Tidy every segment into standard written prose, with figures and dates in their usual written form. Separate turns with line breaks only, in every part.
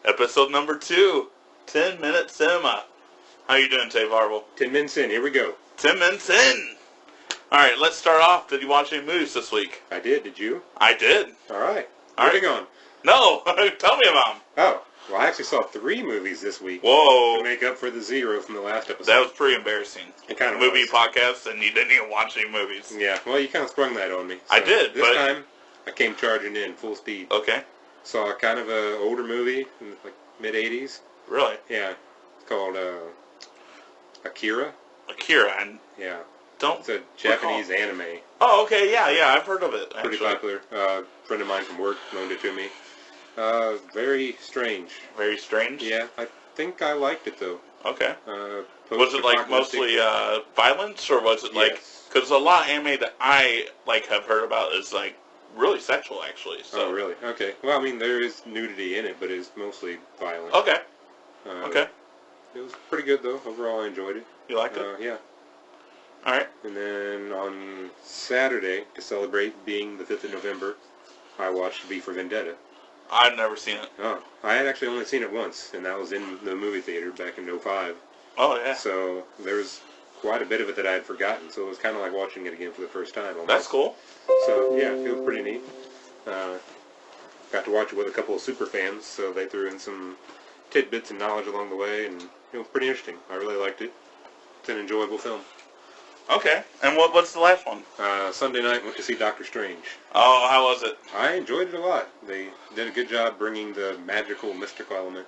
Episode number 2, 10-minute cinema. How you doing today, Varble?
10 minutes in, here we go.
10 minutes in. Alright, let's start off. Did you watch any movies this week?
I did you?
I did.
Alright.
Moving
on.
No, tell me about them.
Oh, well I actually saw 3 movies this week.
Whoa.
To make up for the 0 from the last episode.
That was pretty embarrassing.
It kind of
Movie
was.
podcast and you didn't even watch any movies.
Yeah, well you kind of sprung that on me.
I did,
this
but...
time I came charging in full speed.
Okay.
Saw a kind of a older movie in like mid-80s.
Really?
Yeah. It's called Akira.
Akira.
Yeah.
Don't
It's a Japanese anime.
Oh, okay, yeah, I've heard of it.
Pretty popular. Friend of mine from work loaned it to me. Very strange.
Very strange?
Yeah, I think I liked it though.
Okay. Was it like mostly violence, or was it like...
Yes.
Because a lot of anime that I like have heard about is like really sexual, actually. So.
Oh, really? Okay. Well, I mean, there is nudity in it, but it's mostly violent.
Okay.
Okay. It was pretty good though. Overall, I enjoyed it.
You liked it?
Yeah.
All right.
And then on Saturday, to celebrate being the 5th of November, I watched V for Vendetta.
I've never seen it.
Oh, I had actually only seen it once, and that was in the movie theater back in '05.
Oh, yeah.
So there was quite a bit of it that I had forgotten, so it was kind of like watching it again for the first time. Almost.
That's cool.
So, yeah, it was pretty neat. Got to watch it with a couple of super fans, so they threw in some tidbits and knowledge along the way, and it was pretty interesting. I really liked it. It's an enjoyable film.
Okay. And what's the last one?
Sunday night, went to see Doctor Strange.
Oh, how was it?
I enjoyed it a lot. They did a good job bringing the magical, mystical element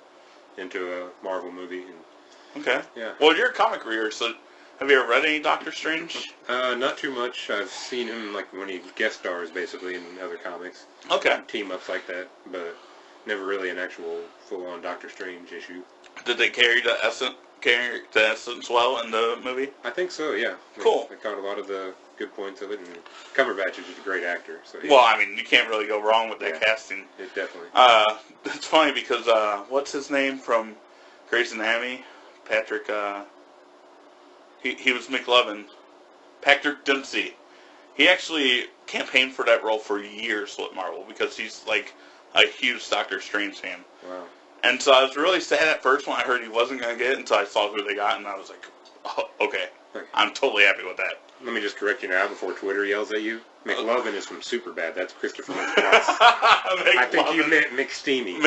into a Marvel movie. And,
okay.
Yeah.
Well, you're a comic reader, so have you ever read any Doctor Strange?
Not too much. I've seen him like when he guest stars, basically, in other comics.
Okay.
Team-ups like that, but never really an actual full-on Doctor Strange issue.
Did they carry the essence well in the movie?
I think so, yeah.
Cool.
They caught a lot of the good points of it, and Cumberbatch is just a great actor. So yeah.
Well, I mean, you can't really go wrong with that casting.
It definitely.
It's funny because, what's his name from Grey's Anatomy? Patrick, he was McLovin. Patrick Dempsey. He actually campaigned for that role for years with Marvel because he's, like, a huge Doctor Strange fan.
Wow.
And so I was really sad at first when I heard he wasn't going to get it until I saw who they got, and I was like, oh, okay. I'm totally happy with that.
Let me just correct you now before Twitter yells at you. McLovin is from Superbad. That's Christopher McLovin. I think you meant McSteamy.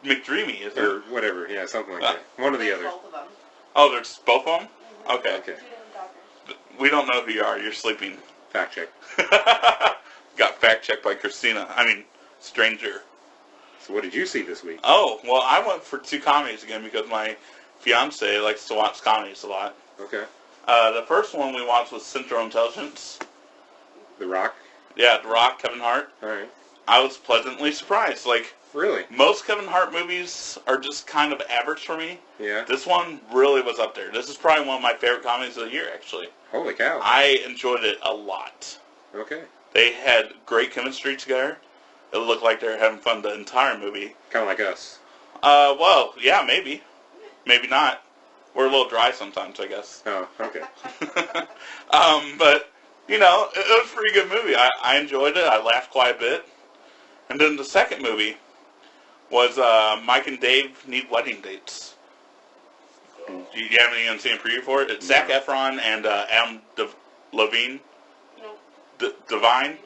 McDreamy, is it?
Or whatever, yeah, something like that. One or the other.
Both of them.
Oh, there's both of them? Okay.
Okay.
We don't know who you are. You're sleeping.
Fact check.
Got fact-checked by Christina. I mean, stranger.
So what did you see this week?
Oh, well, I went for 2 comedies again because my fiance likes to watch comedies a lot.
Okay.
The first one we watched was Central Intelligence.
The Rock?
Yeah, The Rock, Kevin Hart.
Alright.
I was pleasantly surprised. Like,
really?
Most Kevin Hart movies are just kind of average for me.
Yeah.
This one really was up there. This is probably one of my favorite comedies of the year, actually.
Holy cow.
I enjoyed it a lot.
Okay.
They had great chemistry together. It looked like they were having fun the entire movie.
Kind of like us.
Well, yeah, maybe. Maybe not. We're a little dry sometimes, I guess.
Oh, okay.
But, you know, it was a pretty good movie. I enjoyed it. I laughed quite a bit. And then the second movie was Mike and Dave Need Wedding Dates. Do you have any unseen preview for it? It's Zac Efron and Adam Levine.
No.
Divine.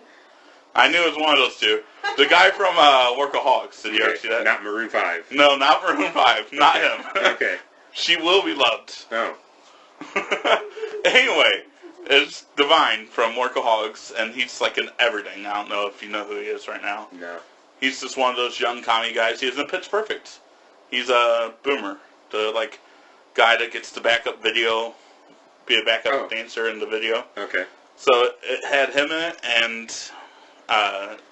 I knew it was one of those two. The guy from Workaholics. Did you ever see that?
Not Maroon 5.
No, not Maroon 5. Not him.
Okay.
She Will Be Loved.
Oh.
Anyway, it's Divine from Workaholics, and he's like in everything. I don't know if you know who he is right now.
No.
He's just one of those young comedy guys. He is in Pitch Perfect. He's a boomer. The, like, guy that gets the backup video, be a backup dancer in the video.
Okay.
So it had him in it, and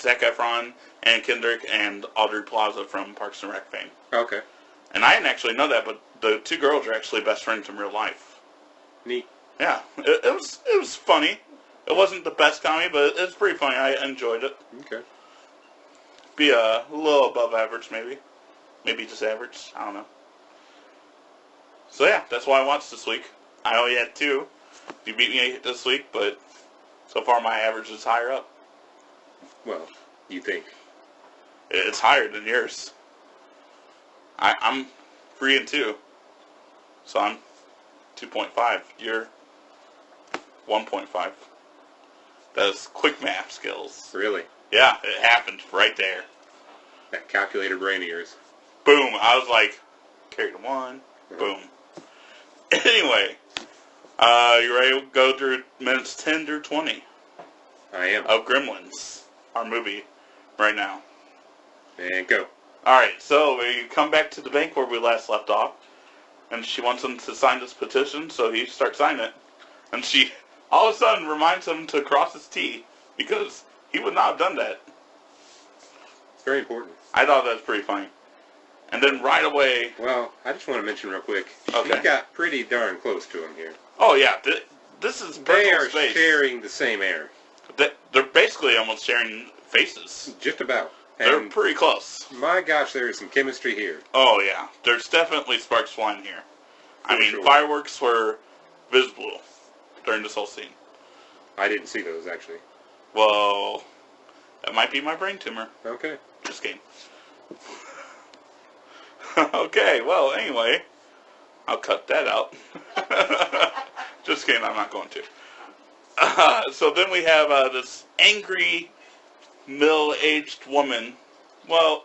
Zac Efron, and Kendrick, and Audrey Plaza from Parks and Rec fame.
Okay.
And I didn't actually know that, but the 2 girls are actually best friends in real life.
Neat.
Yeah, it was funny. It wasn't the best comedy, but it's pretty funny. I enjoyed it.
Okay.
Be a little above average, maybe. Maybe just average. I don't know. So yeah, that's what I watched this week. I only had 2. You beat me this week, but so far my average is higher up.
Well, you think.
It's higher than yours. I'm 3 and 2. So I'm 2.5. You're 1.5. That's quick math skills.
Really?
Yeah, it happened right there.
That calculator brain of yours.
Boom. I was like, carry the 1. Boom. Anyway, you ready to go through minutes 10 through 20?
I am.
Of Gremlins, our movie, right now.
And go.
Alright, so we come back to the bank where we last left off, and she wants him to sign this petition, so he starts signing it. And she, all of a sudden, reminds him to cross his T, because he would not have done that.
It's very important.
I thought that was pretty funny. And then right away...
Well, I just want to mention real quick,
Okay.
He got pretty darn close to him here.
Oh, yeah, this is personal space.
They are sharing the same air.
They're basically almost sharing faces.
Just about.
They're
And
pretty close.
my gosh, there is some chemistry here.
Oh, yeah. There's definitely sparks flying here. I mean,
sure.
fireworks were visible during this whole scene.
I didn't see those, actually.
Well, that might be my brain tumor.
Okay.
Just kidding. Okay, well, anyway, I'll cut that out. Just kidding, I'm not going to. So then we have this angry, middle-aged woman. Well,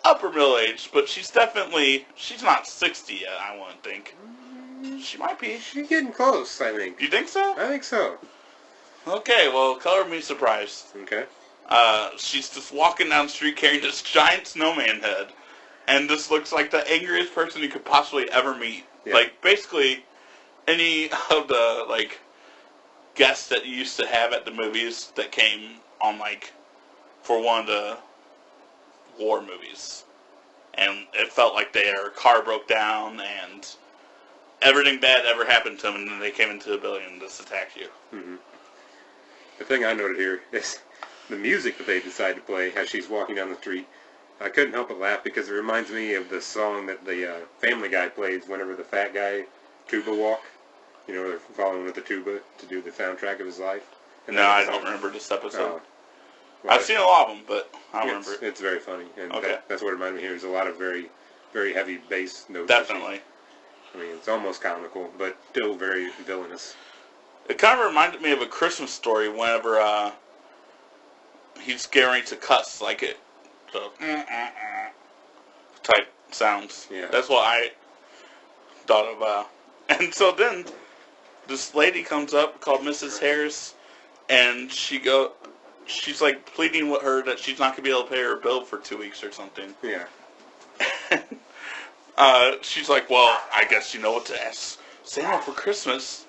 upper middle-aged, but she's not 60 yet, I wouldn't think. She might be.
She's getting close, I think.
You think so?
I think so.
Okay, well, color me surprised.
Okay.
She's just walking down the street carrying this giant snowman head. And this looks like the angriest person you could possibly ever meet.
Yeah.
Like, basically, any of the, like, guests that you used to have at the movies that came on, like, for one of the war movies. And it felt like their car broke down and everything bad ever happened to them, and then they came into the building and just attacked you.
Mm-hmm. The thing I noted here is the music that they decide to play as she's walking down the street. I couldn't help but laugh because it reminds me of the song that the Family Guy plays whenever the fat guy tuba walk. You know, they're following with the tuba to do the soundtrack of his life. And
No, I don't remember this episode.
Well,
I've seen a lot of them, but I don't remember it.
It's very funny. And
Okay.
that's what reminded me here. There's a lot of very, very heavy bass notes.
Definitely.
I mean, it's almost comical, but still very villainous.
It kind of reminded me of A Christmas Story whenever he's getting to cuss, like it. So, type sounds.
Yeah.
That's what I thought of. And so then this lady comes up called Mrs. Harris, and she's like pleading with her that she's not going to be able to pay her bill for 2 weeks or something.
Yeah.
She's like, well, I guess you know what to ask Santa for Christmas.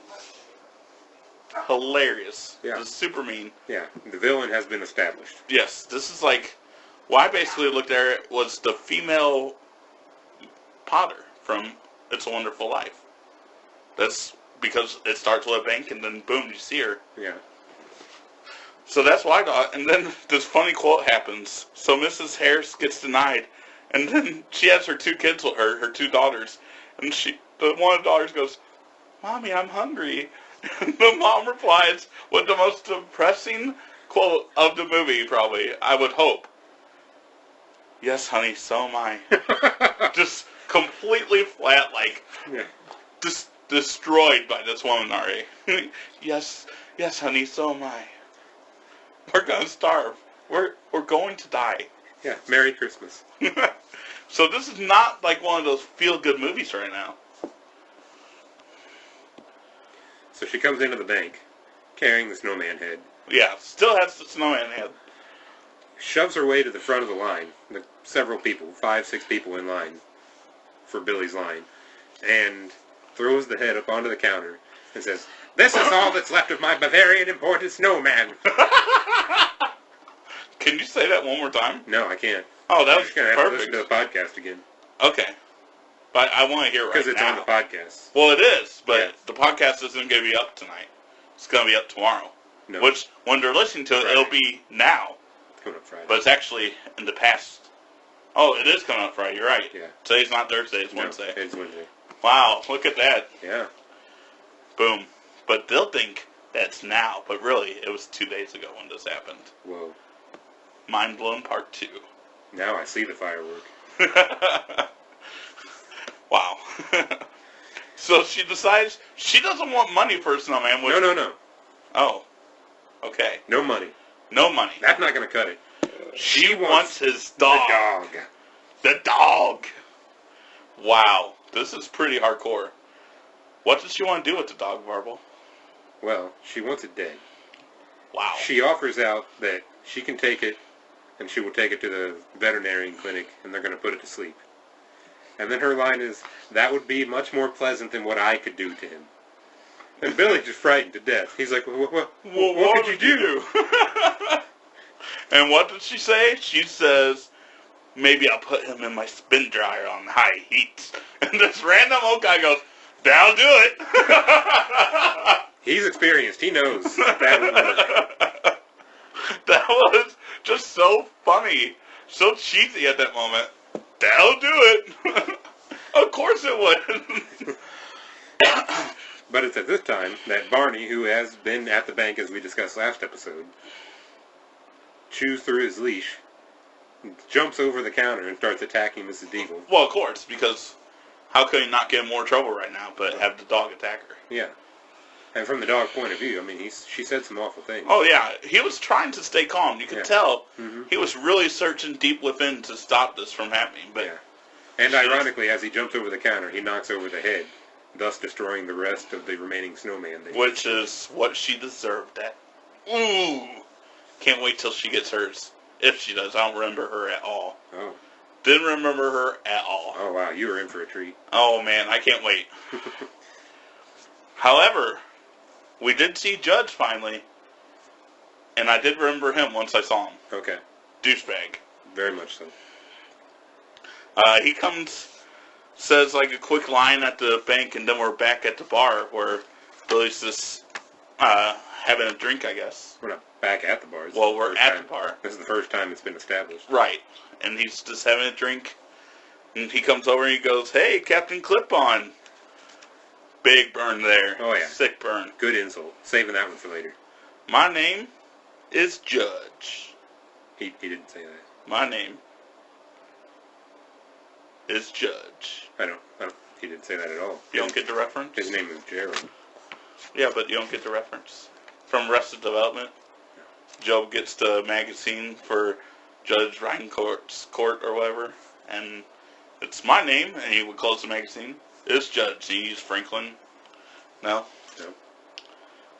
Hilarious.
Yeah.
This is super mean.
Yeah. The villain has been established.
Yes, this is like, what I basically looked at it was the female Potter from It's a Wonderful Life. That's because it starts with a bank and then boom, you see her.
Yeah.
So that's what I thought. And then this funny quote happens. So Mrs. Harris gets denied. And then she has her 2 kids with her 2 daughters. And one of the daughters goes, Mommy, I'm hungry. And the mom replies with the most depressing quote of the movie, probably, I would hope. Yes, honey, so am I. Just completely flat, like,
Yeah.
just destroyed by this woman, Ari. Yes, honey, so am I. We're gonna starve. We're going to die.
Yeah. Merry Christmas.
So this is not like one of those feel-good movies right now.
So she comes into the bank carrying the snowman head.
Yeah, still has the snowman head.
Shoves her way to the front of the line. Several people, 5, 6 people in line for Billy's line. And throws the head up onto the counter and says, "This is all that's left of my Bavarian imported snowman."
Can you say that one more time?
No, I can't.
Oh, that
I'm
was
just going to have to listen
perfect.
to the podcast again.
Okay. But I want to hear it right now.
Because it's on the podcast.
Well, it is, but
Yeah.
the podcast isn't going to be up tonight. It's going to be up tomorrow.
No.
Which, when they're listening to it,
Friday.
it'll be now.
It's coming up Friday.
But it's actually in the past. Oh, it is coming up Friday. You're right.
Yeah.
Today's not Thursday. It's
No,
Wednesday.
It's Wednesday.
Wow, look at that.
Yeah.
Boom. But they'll think that's now. But really, it was 2 days ago when this happened.
Whoa.
Mind blown part 2.
Now I see the firework.
Wow. So she decides she doesn't want money for a snowman. Which,
No.
Oh. Okay.
No money.
No money.
That's not going to cut it.
She wants his dog.
The dog.
The dog. Wow. This is pretty hardcore. What does she want to do with the dog, Varble?
Well, she wants it dead.
Wow.
She offers out that she can take it, and she will take it to the veterinarian clinic, and they're going to put it to sleep. And then her line is, that would be much more pleasant than what I could do to him. And Billy's just frightened to death. He's like, what could you do?
And what did she say? She says, maybe I'll put him in my spin dryer on high heat. And this random old guy goes, that'll do it.
He's experienced. He knows that would work.
That was just so funny. So cheesy at that moment. That'll do it. Of course it would.
But it's at this time that Barney, who has been at the bank as we discussed last episode, chews through his leash, jumps over the counter, and starts attacking Mrs. Deagle.
Well, of course, because how could he not get in more trouble right now but have the dog attack her?
Yeah. And from the dog's point of view, I mean, she said some awful things.
Oh, yeah. He was trying to stay calm. You could tell
Mm-hmm.
he was really searching deep within to stop this from happening. But
yeah. And ironically, as he jumps over the counter, he knocks over the head, thus destroying the rest of the remaining snowman.
Which is what she deserved. That. Ooh. Can't wait till she gets hers. If she does. I don't remember her at all.
Oh.
Didn't remember her at all.
Oh, wow. You were in for a treat.
Oh, man. I can't wait. However, we did see Judge finally. And I did remember him once I saw him.
Okay.
Douchebag.
Very much so.
He comes, says like a quick line at the bank, and then we're back at the bar where Billy's just having a drink, I guess.
We're not back at the bar.
Well, we're at the bar.
This is the first time it's been established.
Right. And he's just having a drink. And he comes over and he goes, hey, Captain Clip-On. Big burn there.
Oh, yeah.
Sick burn.
Good insult. Saving that one for later.
My name is Judge.
He didn't say that.
My name is Judge.
I don't. He didn't say that at all.
You don't get the reference?
His name is Gerald.
Yeah, but you don't get the reference. From Arrested Development, Joe gets the magazine for Judge Reincourt's court or whatever, and it's my name, and he would close the magazine. It's Judge. He used Franklin. No?
No.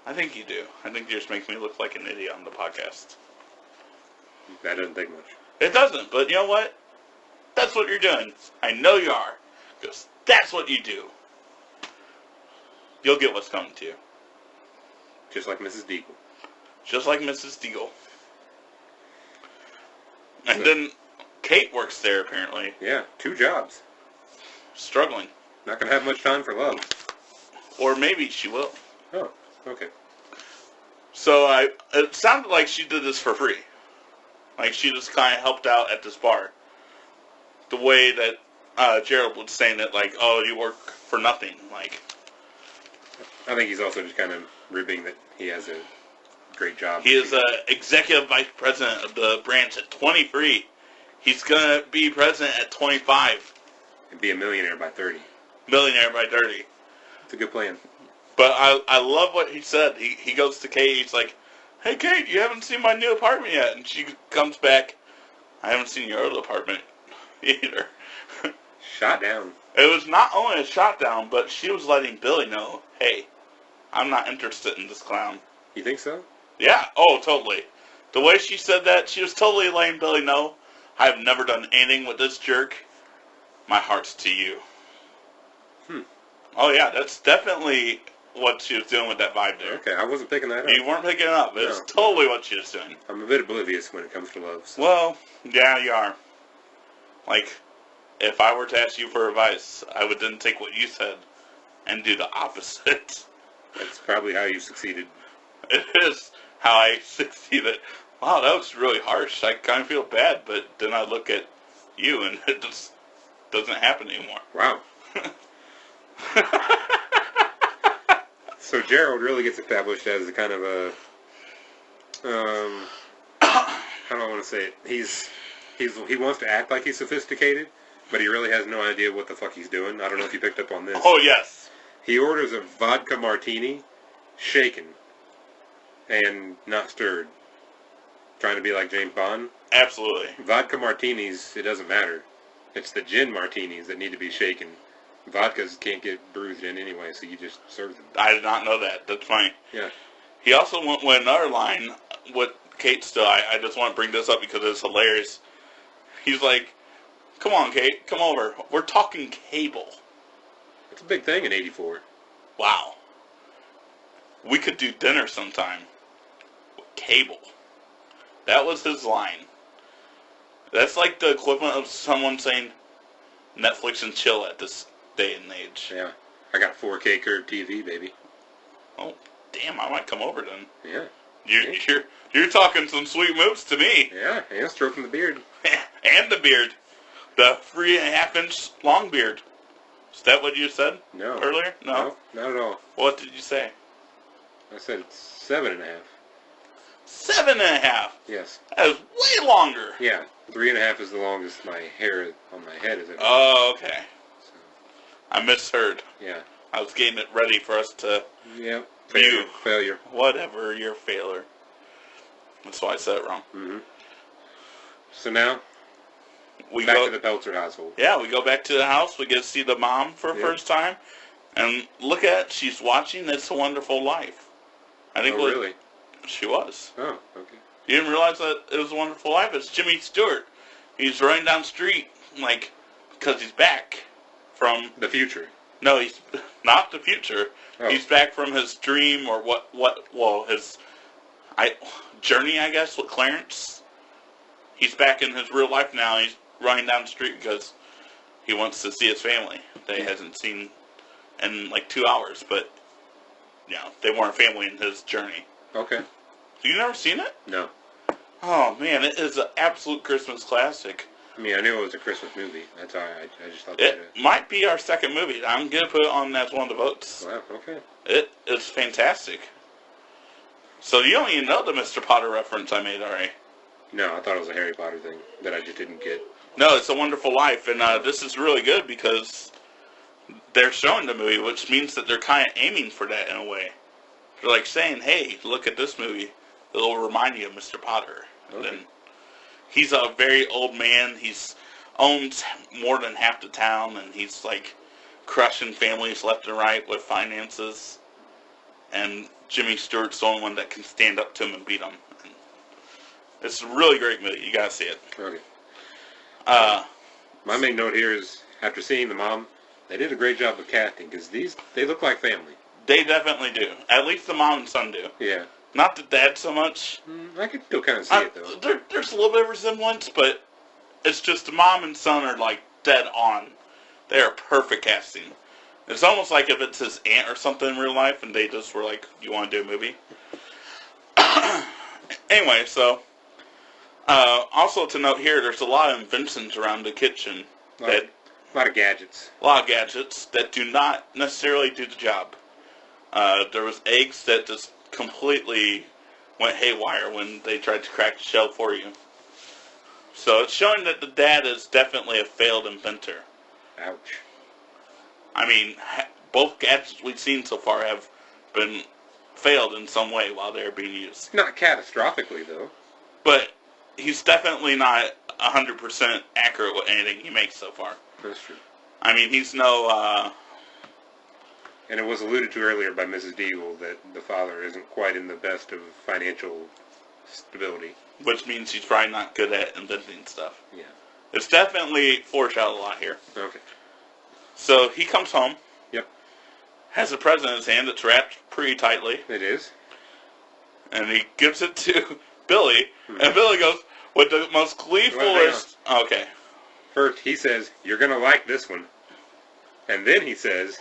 I think you do. I think you just make me look like an idiot on the podcast.
That doesn't take much.
It doesn't, but you know what? That's what you're doing. I know you are, because that's what you do. You'll get what's coming to you.
Just like Mrs. Deagle.
Just like Mrs. Deagle. And then Kate works there, apparently.
Yeah, 2 jobs.
Struggling.
Not going to have much time for love.
Or maybe she will.
Oh, okay.
So it sounded like she did this for free. Like she just kind of helped out at this bar. The way that Gerald was saying it, like, oh, you work for nothing. Like,
I think he's also just kind of ribbing that he has a great job.
He is executive vice president of the branch at 23. He's going to be president at 25.
And be a millionaire by 30.
Millionaire by 30.
It's a good plan.
But I love what he said. He goes to Kate. He's like, hey, Kate, you haven't seen my new apartment yet. And she comes back, I haven't seen your old apartment either.
Shot down.
It was not only a shot down, but she was letting Billy know, hey, I'm not interested in this clown.
You think so?
Yeah. Oh, totally. The way she said that, she was totally letting Billy know, I've never done anything with this jerk. My heart's to you. Oh, yeah, that's definitely what she was doing with that vibe there.
Okay, I wasn't picking that up.
You weren't picking it up. It was totally what she was doing.
I'm a bit oblivious when it comes to love. So.
Well, yeah, you are. Like, if I were to ask you for advice, I would then take what you said and do the opposite.
That's probably how you succeeded.
It is how I succeeded. Wow, that was really harsh. I kind of feel bad, but then I look at you and it just doesn't happen anymore.
Wow. So Gerald really gets established as a kind of a, how do I want to say it? He wants to act like he's sophisticated, but he really has no idea what the fuck he's doing. I don't know if you picked up on this.
Oh, yes.
He orders a vodka martini, shaken, and not stirred. Trying to be like James Bond.
Absolutely.
Vodka martinis, it doesn't matter. It's the gin martinis that need to be shaken. Vodkas can't get bruised in anyway, so you just serve them.
I did not know that. That's funny.
Yeah.
He also went with another line with Kate still. I just want to bring this up because it's hilarious. He's like, come on, Kate, come over. We're talking cable.
It's a big thing in '84.
Wow. We could do dinner sometime with cable. That was his line. That's like the equivalent of someone saying Netflix and chill at this day and age.
Yeah. I got 4K curved TV, baby.
Oh, damn, I might come over then.
Yeah.
You're talking some sweet moves to me.
Yeah, and stroking the beard.
And the beard. The 3.5-inch long beard. Is that what you said?
No.
Earlier? No,
not at all.
What did you say?
I said 7.5.
7.5.
Yes.
That is way longer.
Yeah. 3.5 is the longest my hair on my head is ever.
Oh, okay.
So,
I misheard.
yeah.
I was getting it ready for us to
Yep.
view.
Failure.
Whatever your failure. That's why I said it wrong.
Mm-hmm. So now,
We
back
go
to the Peltzer household.
Yeah, we go back to the house. We get to see the mom for the first time. And look at it. She's watching It's a Wonderful Life. I think
really?
She was.
Oh, okay.
You didn't realize that It Was a Wonderful Life? It's Jimmy Stewart. He's running down the street, like, because he's back from...
The future.
No, he's not the future.
Oh.
He's back from his dream or his journey, I guess, with Clarence. He's back in his real life now. He's running down the street because he wants to see his family that he hasn't seen in like 2 hours, but they weren't family in his journey.
Okay.
You never seen it?
No.
Oh man, it is an absolute Christmas classic.
I mean, I knew it was a Christmas movie. That's all right. I just thought
It might be our second movie. I'm gonna put it on as one of the votes.
Wow, okay.
It is fantastic. So you don't even know the Mr. Potter reference I made already.
No, I thought it was a Harry Potter thing that I just didn't get.
No, It's a Wonderful Life, and this is really good because they're showing the movie, which means that they're kind of aiming for that in a way. They're like saying, hey, look at this movie. It'll remind you of Mr. Potter.
Okay.
And he's a very old man. He's owns more than half the town, and he's like crushing families left and right with finances. And Jimmy Stewart's the only one that can stand up to him and beat him. And it's a really great movie. You gotta see it.
Okay.
My
main note here is, after seeing the mom, they did a great job of casting, because they look like family.
They definitely do. At least the mom and son do.
Yeah.
Not the dad so much.
I can still kind of see it, though.
There's a little bit of resemblance, but it's just the mom and son are, like, dead on. They are perfect casting. It's almost like if it's his aunt or something in real life, and they just were like, you want to do a movie? Anyway, so... also to note here, there's a lot of inventions around the kitchen.
A lot of gadgets.
A lot of gadgets that do not necessarily do the job. There was eggs that just completely went haywire when they tried to crack the shell for you. So it's showing that the dad is definitely a failed inventor.
Ouch.
I mean, both gadgets we've seen so far have been failed in some way while they're being used.
Not catastrophically, though.
But he's definitely not 100% accurate with anything he makes so far.
That's true.
I mean, he's no...
And it was alluded to earlier by Mrs. Deagle that the father isn't quite in the best of financial stability.
Which means he's probably not good at inventing stuff.
Yeah.
It's definitely foreshadowed a lot here.
Okay.
So he comes home.
Yep.
Has a present in his hand that's wrapped pretty tightly.
It is.
And he gives it to Billy. Mm-hmm. And Billy goes, with the most gleefulest... Okay.
First, he says, you're going to like this one. And then he says...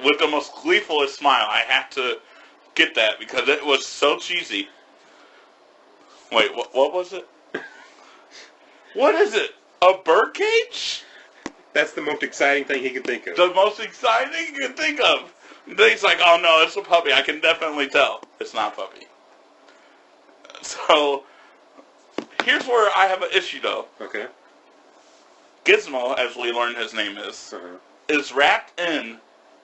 with the most gleefulest smile. I have to get that because it was so cheesy. Wait, what was it? What is it? A birdcage?
That's the most exciting thing he could think of.
The most exciting thing he could think of. Then he's like, oh no, it's a puppy. I can definitely tell. It's not a puppy. So, here's where I have an issue though.
Okay.
Gizmo, as we learn his name
Uh-huh.
is wrapped in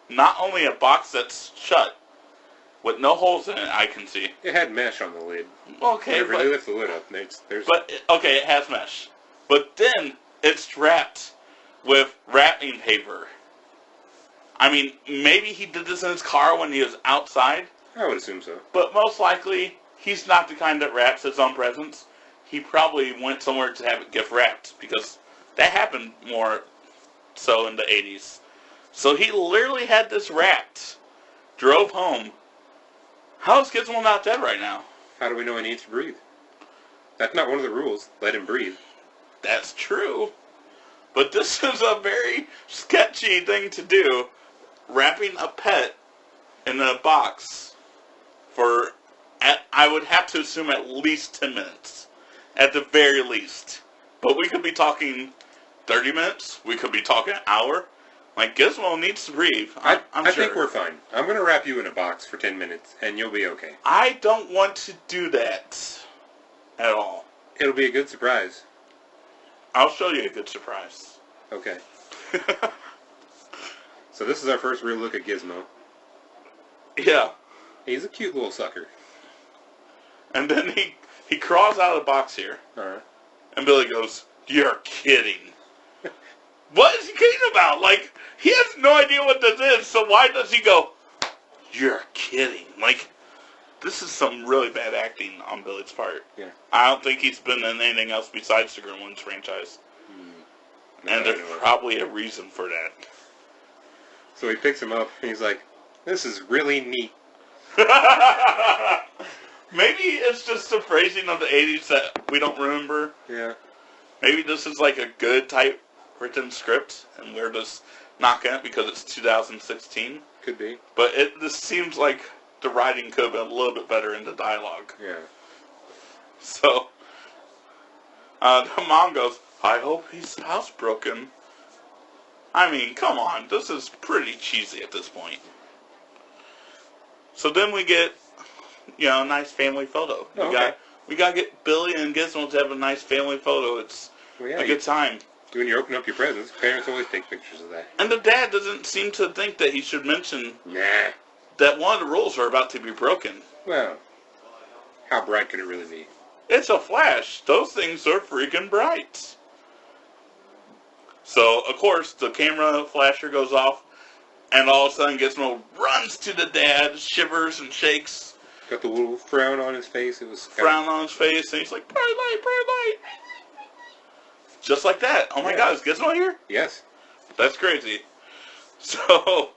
not only a box that's shut, with no holes in it, I can see.
It had mesh on the lid.
Okay,
Whenever they lift the lid up, there's...
But, okay, it has mesh. But then, it's wrapped with wrapping paper. I mean, maybe he did this in his car when he was outside.
I would assume so.
But most likely, he's not the kind that wraps his own presents. He probably went somewhere to have it gift wrapped, because that happened more so in the 80s. So he literally had this wrapped, drove home. How is Gizmo not dead right now?
How do we know he needs to breathe? That's not one of the rules. Let him breathe.
That's true. But this is a very sketchy thing to do, wrapping a pet in a box for, I would have to assume, at least 10 minutes. At the very least. But we could be talking 30 minutes. We could be talking an hour. Like, Gizmo needs to breathe. I'm
I
sure.
think we're fine. I'm going to wrap you in a box for 10 minutes, and you'll be okay.
I don't want to do that at all.
It'll be a good surprise.
I'll show you a good surprise.
Okay. So this is our first real look at Gizmo.
Yeah.
He's a cute little sucker.
And then he crawls out of the box here.
Alright.
And Billy goes, "You're kidding." What is he kidding about? Like, he has no idea what this is, so why does he go, "You're kidding"? Like, this is some really bad acting on Billy's part.
Yeah.
I don't think he's been in anything else besides the Gremlins franchise. And there's probably a reason for that.
So he picks him up, and he's like, "This is really neat."
Maybe it's just the phrasing of the 80s that we don't remember.
Yeah.
Maybe this is like a good type written script, and we're just knocking it because it's 2016.
Could be.
But this seems like the writing could have been a little bit better in the dialogue.
Yeah.
So, the mom goes, "I hope he's housebroken." I mean, come on, this is pretty cheesy at this point. So then we get, a nice family photo.
Okay.
We got to get Billy and Gizmo to have a nice family photo. It's a good time.
When you open up your presents, parents always take pictures of that.
And the dad doesn't seem to think that he should mention
Nah.
that one of the rules are about to be broken.
Well, how bright could it really be?
It's a flash. Those things are freaking bright. So, of course, the camera flasher goes off, and all of a sudden Gizmo runs to the dad, shivers and shakes.
Got the little frown on his face. It was
frown on his face, and he's like, "Bright light, bright light." Just like that. Oh my God, is Gizmo here?
Yes.
That's crazy. So,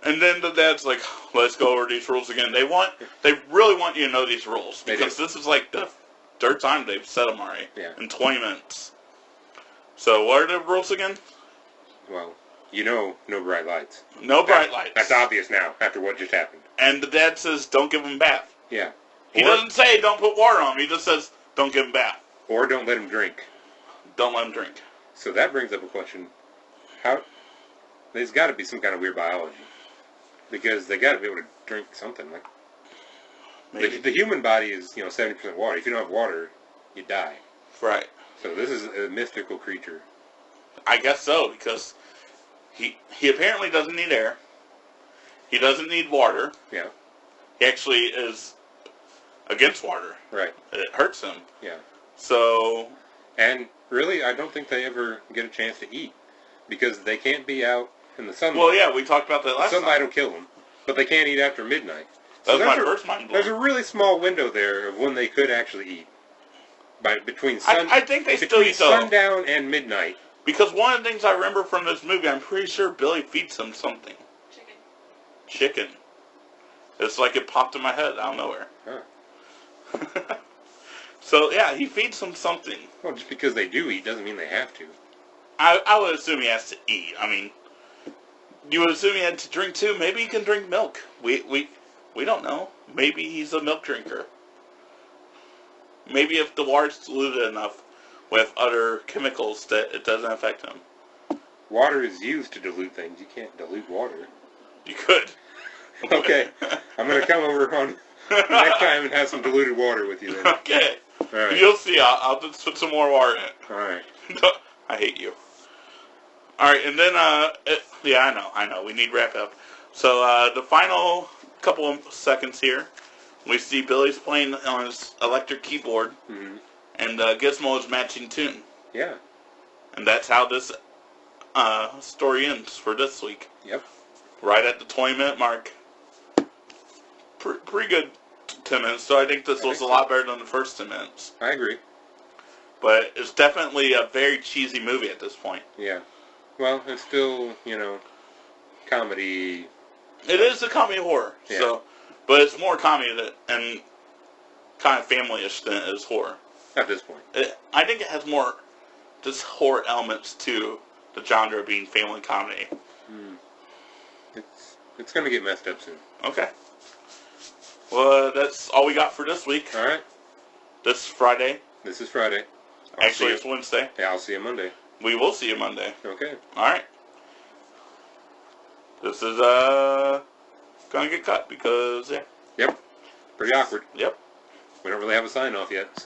and then the dad's like, "Let's go over these rules again." They really want you to know these rules, because this is like the third time they've said them already in 20 minutes. So, what are the rules again?
Well, no bright lights.
No bright lights.
That's obvious now, after what just happened.
And the dad says, "Don't give him a bath."
Yeah.
He doesn't say, "Don't put water on him." He just says, "Don't give him a bath."
Or don't let him drink.
Don't let him drink.
So that brings up a question. There's got to be some kind of weird biology. Because they got to be able to drink something. Like the human body is, 70% water. If you don't have water, you die.
Right.
So this is a mystical creature.
I guess so, because he apparently doesn't need air. He doesn't need water.
Yeah.
He actually is against water.
Right.
It hurts him.
Yeah.
So...
And really, I don't think they ever get a chance to eat. Because they can't be out in the sunlight.
Well, yeah, we talked about that last time.
Sunlight will kill them. But they can't eat after midnight.
That's my first mind blow.
There's a really small window there of when they could actually eat. Between
I think they still eat, though.
Sundown and midnight.
Because one of the things I remember from this movie, I'm pretty sure Billy feeds them something. Chicken. It's like it popped in my head out of nowhere.
Huh.
So, yeah, he feeds them something.
Well, just because they do eat doesn't mean they have to.
I would assume he has to eat. I mean, you would assume he had to drink too. Maybe he can drink milk. We don't know. Maybe he's a milk drinker. Maybe if the water's diluted enough with other chemicals that it doesn't affect him.
Water is used to dilute things. You can't dilute water.
You could.
Okay. I'm going to come over on next time and have some diluted water with you then.
Okay.
All right.
You'll see. I'll just put some more water in it.
All right.
I hate you. All right, and then yeah, I know. We need wrap up. So the final couple of seconds here, we see Billy's playing on his electric keyboard, and Gizmo is matching tune.
Yeah.
And that's how this story ends for this week.
Yep.
Right at the 20-minute mark. Pretty good 10 minutes, so I think this was a lot better than the first 10 minutes.
I agree.
But it's definitely a very cheesy movie at this point.
Yeah. Well, it's still, comedy.
It is a comedy horror,
Yeah.
But it's more comedy and kind of family-ish than it is horror.
At this point.
I think it has more just horror elements to the genre being family comedy.
It's going to get messed up soon.
Okay. Well, that's all we got for this week.
All right.
This Friday.
This is Friday.
Actually, it's Wednesday.
Yeah, I'll see you Monday.
We will see you Monday.
Okay.
All right. This is gonna get cut because
Yep. Pretty awkward.
Yep.
We don't really have a sign off yet.